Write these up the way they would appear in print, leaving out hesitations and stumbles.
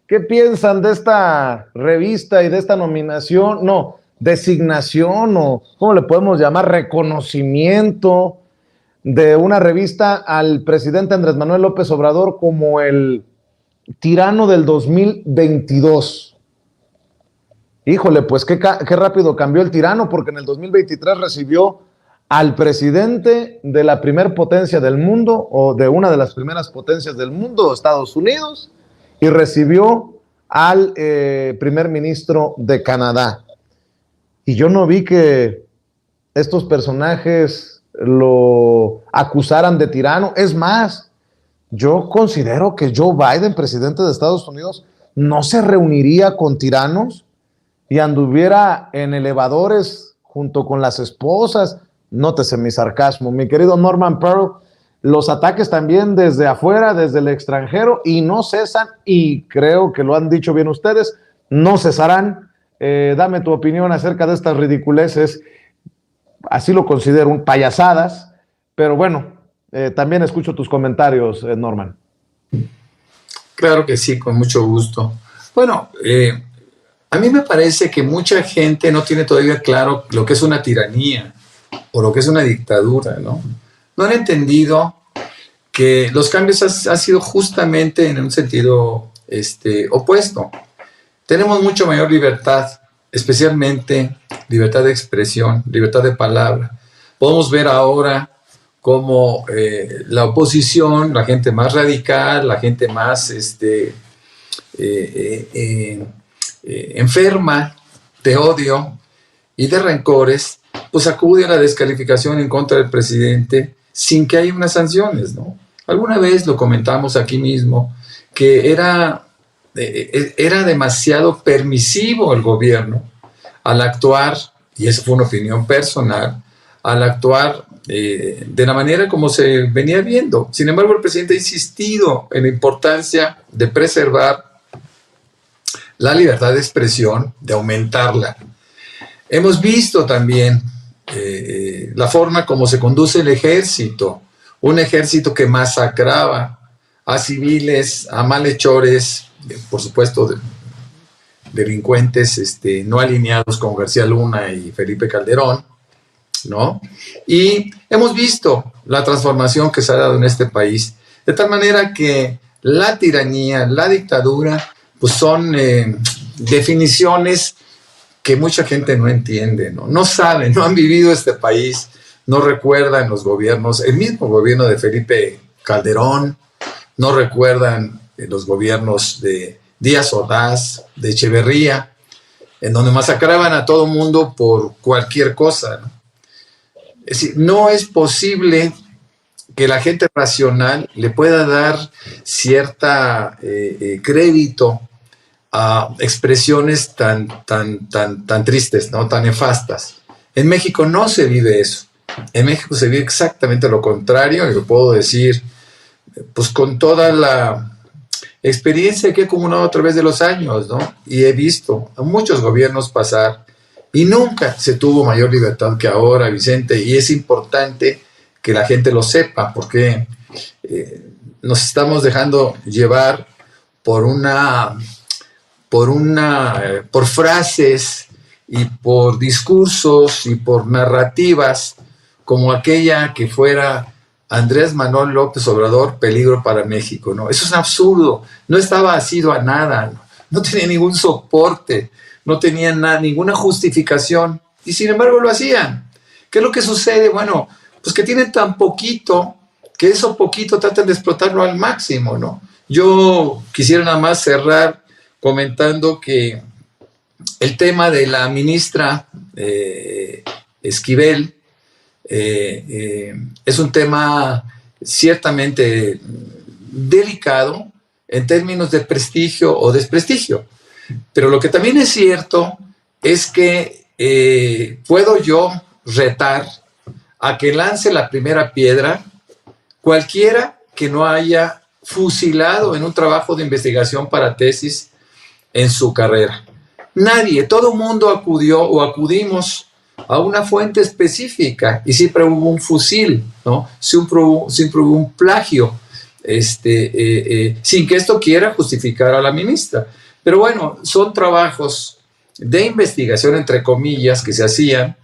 ¿Qué piensan de esta revista y de esta nominación? No, designación o, ¿cómo le podemos llamar? Reconocimiento de una revista al presidente Andrés Manuel López Obrador como el tirano del 2022. Híjole, pues qué rápido cambió el tirano, porque en el 2023 recibió al presidente de la primer potencia del mundo, o de una de las primeras potencias del mundo, Estados Unidos, y recibió al primer ministro de Canadá. Y yo no vi que estos personajes lo acusaran de tirano. Es más, yo considero que Joe Biden, presidente de Estados Unidos, no se reuniría con tiranos y anduviera en elevadores junto con las esposas. Nótese mi sarcasmo, mi querido Norman Pearl. Los ataques también desde afuera, desde el extranjero, y no cesan, y creo que lo han dicho bien ustedes, no cesarán. Dame tu opinión acerca de estas ridiculeces, así lo considero, payasadas, pero bueno, también escucho tus comentarios, Norman. Claro que sí, con mucho gusto. Bueno, a mí me parece que mucha gente no tiene todavía claro lo que es una tiranía o lo que es una dictadura, ¿no? No han entendido que los cambios han sido justamente en un sentido opuesto. Tenemos mucho mayor libertad, especialmente libertad de expresión, libertad de palabra. Podemos ver ahora cómo la oposición, la gente más radical, la gente más enferma de odio y de rencores, pues acude a la descalificación en contra del presidente sin que haya unas sanciones, ¿no? Alguna vez lo comentamos aquí mismo, que era demasiado permisivo el gobierno al actuar, y esa fue una opinión personal, al actuar de la manera como se venía viendo. Sin embargo, el presidente ha insistido en la importancia de preservar la libertad de expresión, de aumentarla. Hemos visto también la forma como se conduce el ejército, un ejército que masacraba a civiles, a malhechores, por supuesto, delincuentes no alineados con García Luna y Felipe Calderón, ¿no? Y hemos visto la transformación que se ha dado en este país, de tal manera que la tiranía, la dictadura, pues son definiciones que mucha gente no entiende, no saben, no han vivido este país, no recuerdan los gobiernos, el mismo gobierno de Felipe Calderón, no recuerdan los gobiernos de Díaz Ordaz, de Echeverría, en donde masacraban a todo mundo por cualquier cosa, ¿no? Es decir, no es posible que la gente racional le pueda dar cierta crédito a expresiones tan tristes, ¿no? Tan nefastas. En México no se vive eso. En México se vive exactamente lo contrario, y lo puedo decir pues con toda la experiencia que he acumulado a través de los años, ¿no? Y he visto a muchos gobiernos pasar y nunca se tuvo mayor libertad que ahora, Vicente, y es importante que la gente lo sepa, porque nos estamos dejando llevar por frases y por discursos y por narrativas como aquella que fuera Andrés Manuel López Obrador, peligro para México, ¿no? Eso es absurdo, no estaba asido a nada, no tenía ningún soporte, no tenía ninguna justificación, y sin embargo lo hacían. ¿Qué es lo que sucede? Bueno, pues que tienen tan poquito, que eso poquito tratan de explotarlo al máximo, ¿no? Yo quisiera nada más cerrar comentando que el tema de la ministra Esquivel es un tema ciertamente delicado en términos de prestigio o desprestigio, pero lo que también es cierto es que puedo yo retar a que lance la primera piedra cualquiera que no haya fusilado en un trabajo de investigación para tesis en su carrera. Nadie, todo el mundo acudió o acudimos a una fuente específica y siempre hubo un fusil, ¿no? Siempre hubo un plagio. sin que esto quiera justificar a la ministra. Pero bueno, son trabajos de investigación, entre comillas, que se hacían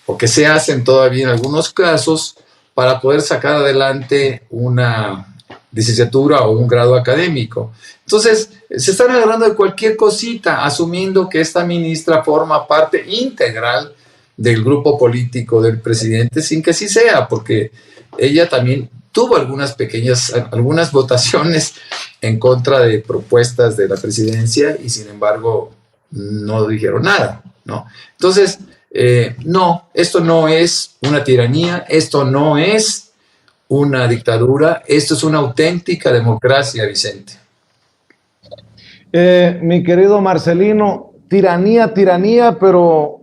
o que se hacen todavía en algunos casos para poder sacar adelante una licenciatura o un grado académico. Entonces, se están agarrando de cualquier cosita, asumiendo que esta ministra forma parte integral del grupo político del presidente, sin que así sea, porque ella también tuvo algunas votaciones en contra de propuestas de la presidencia y sin embargo no dijeron nada, ¿no? Entonces, no, esto no es una tiranía, esto no es una dictadura, esto es una auténtica democracia, Vicente. Mi querido Marcelino, tiranía, pero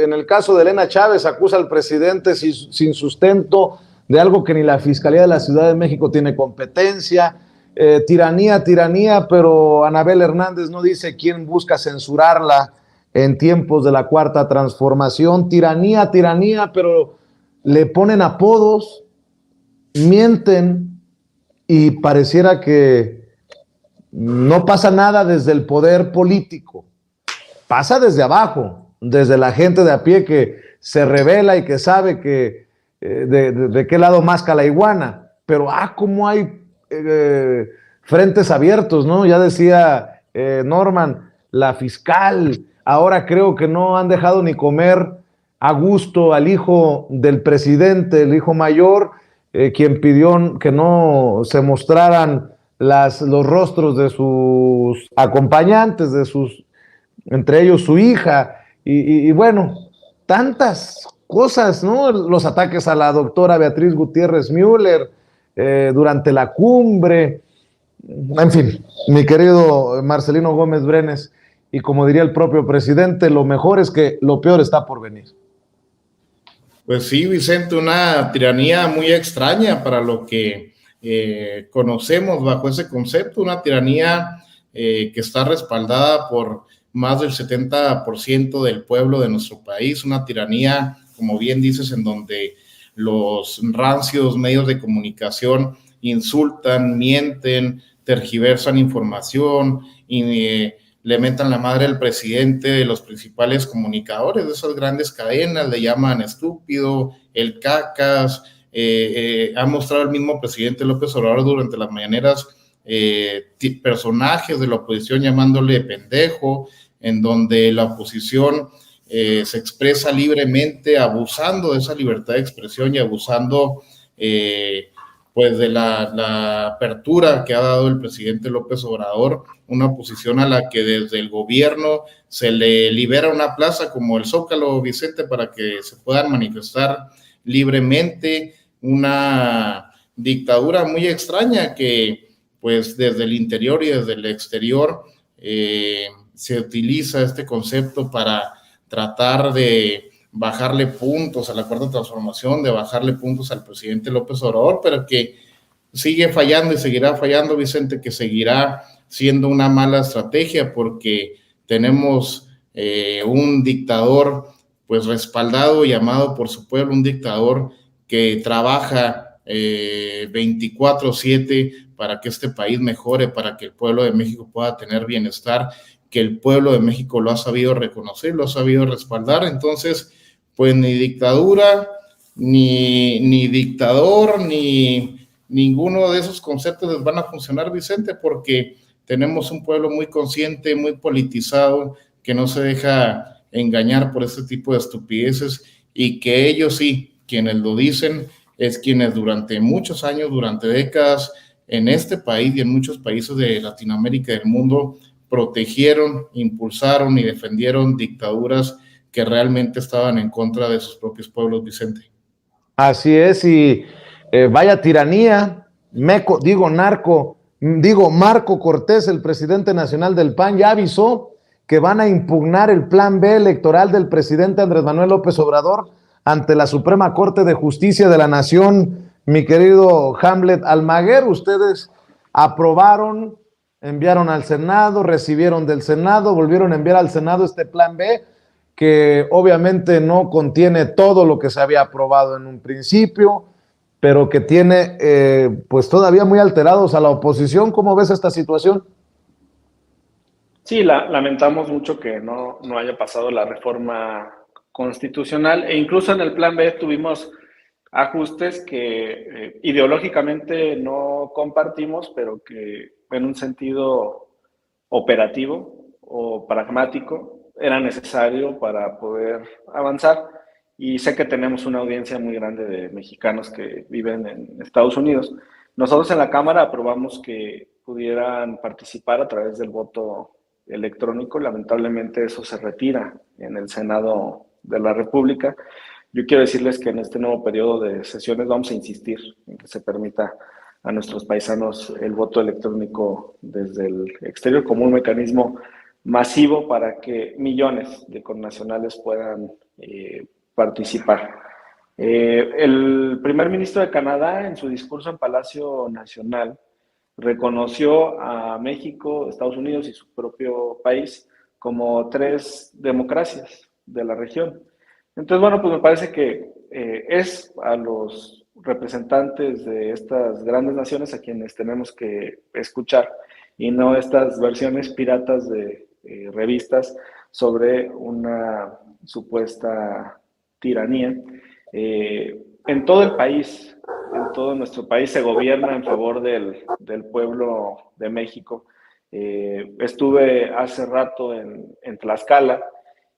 en el caso de Elena Chávez acusa al presidente sin sustento de algo que ni la Fiscalía de la Ciudad de México tiene competencia. Tiranía, pero Anabel Hernández no dice quién busca censurarla en tiempos de la Cuarta Transformación. Tiranía, pero le ponen apodos, mienten y pareciera que no pasa nada desde el poder político. Pasa desde abajo, desde la gente de a pie que se revela y que sabe que de qué lado masca la iguana. Pero cómo hay frentes abiertos, ¿no? Ya decía Norman, la fiscal, ahora creo que no han dejado ni comer a gusto al hijo del presidente, el hijo mayor, quien pidió que no se mostraran los rostros de sus acompañantes, entre ellos su hija, y bueno, tantas cosas, ¿no? Los ataques a la doctora Beatriz Gutiérrez Müller durante la cumbre, en fin, mi querido Marcelino Gómez Brenes, y como diría el propio presidente, lo mejor es que lo peor está por venir. Pues sí, Vicente, una tiranía muy extraña para lo que conocemos bajo ese concepto, una tiranía que está respaldada por más del 70% del pueblo de nuestro país, una tiranía, como bien dices, en donde los rancios medios de comunicación insultan, mienten, tergiversan información y le mentan la madre al presidente de los principales comunicadores de esas grandes cadenas, le llaman estúpido, el cacas. Ha mostrado el mismo presidente López Obrador durante las mañaneras personajes de la oposición llamándole pendejo, en donde la oposición se expresa libremente, abusando de esa libertad de expresión y abusando pues de la apertura que ha dado el presidente López Obrador, una oposición a la que desde el gobierno se le libera una plaza como el Zócalo, Vicente, para que se puedan manifestar libremente, una dictadura muy extraña que pues desde el interior y desde el exterior se utiliza este concepto para tratar de bajarle puntos a la Cuarta Transformación, de bajarle puntos al presidente López Obrador, pero que sigue fallando y seguirá fallando, Vicente, que seguirá siendo una mala estrategia porque tenemos un dictador pues respaldado y amado por su pueblo, un dictador que trabaja 24/7 para que este país mejore, para que el pueblo de México pueda tener bienestar, que el pueblo de México lo ha sabido reconocer, lo ha sabido respaldar. Entonces, pues ni dictadura, ni dictador, ni ninguno de esos conceptos les van a funcionar, Vicente, porque tenemos un pueblo muy consciente, muy politizado, que no se deja engañar por este tipo de estupideces y que ellos sí, quienes lo dicen, es quienes durante muchos años, durante décadas, en este país y en muchos países de Latinoamérica y del mundo, protegieron, impulsaron y defendieron dictaduras que realmente estaban en contra de sus propios pueblos, Vicente. Así es, y vaya tiranía, Marco Cortés, el presidente nacional del PAN, ya avisó que van a impugnar el plan B electoral del presidente Andrés Manuel López Obrador ante la Suprema Corte de Justicia de la Nación. Mi querido Hamlet Almaguer, ustedes aprobaron, enviaron al Senado, recibieron del Senado, volvieron a enviar al Senado este plan B, que obviamente no contiene todo lo que se había aprobado en un principio, pero que tiene pues todavía muy alterados a la oposición. ¿Cómo ves esta situación? Sí, lamentamos mucho que no haya pasado la reforma constitucional e incluso en el Plan B tuvimos ajustes que ideológicamente no compartimos, pero que en un sentido operativo o pragmático era necesario para poder avanzar. Y sé que tenemos una audiencia muy grande de mexicanos que viven en Estados Unidos. Nosotros en la Cámara aprobamos que pudieran participar a través del voto electrónico. Lamentablemente eso se retira en el Senado de la República. Yo quiero decirles que en este nuevo periodo de sesiones vamos a insistir en que se permita a nuestros paisanos el voto electrónico desde el exterior como un mecanismo masivo para que millones de connacionales puedan participar. El primer ministro de Canadá, en su discurso en Palacio Nacional, reconoció a México, Estados Unidos y su propio país como 3 democracias de la región. Entonces, bueno, pues me parece que es a los representantes de estas grandes naciones a quienes tenemos que escuchar y no estas versiones piratas de revistas sobre una supuesta tiranía. En todo el país, en todo nuestro país se gobierna en favor del pueblo de México. Estuve hace rato en Tlaxcala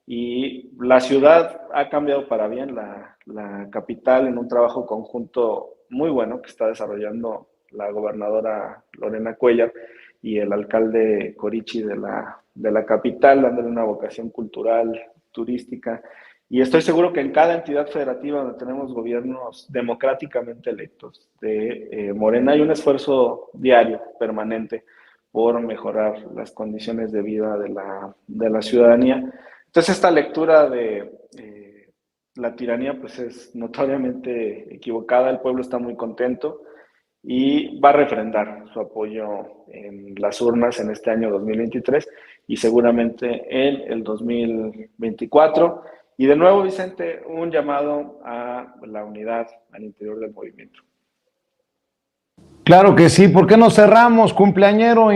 y la ciudad ha cambiado para bien, la capital, en un trabajo conjunto muy bueno que está desarrollando la gobernadora Lorena Cuellar y el alcalde Corichi de la capital, dándole una vocación cultural, turística. Y estoy seguro que en cada entidad federativa donde tenemos gobiernos democráticamente electos de Morena hay un esfuerzo diario, permanente, por mejorar las condiciones de vida de la ciudadanía. Entonces esta lectura de la tiranía pues es notoriamente equivocada, el pueblo está muy contento y va a refrendar su apoyo en las urnas en este año 2023 y seguramente en el 2024. Y de nuevo, Vicente, un llamado a la unidad al interior del movimiento. Claro que sí. ¿Por qué no cerramos, cumpleañero?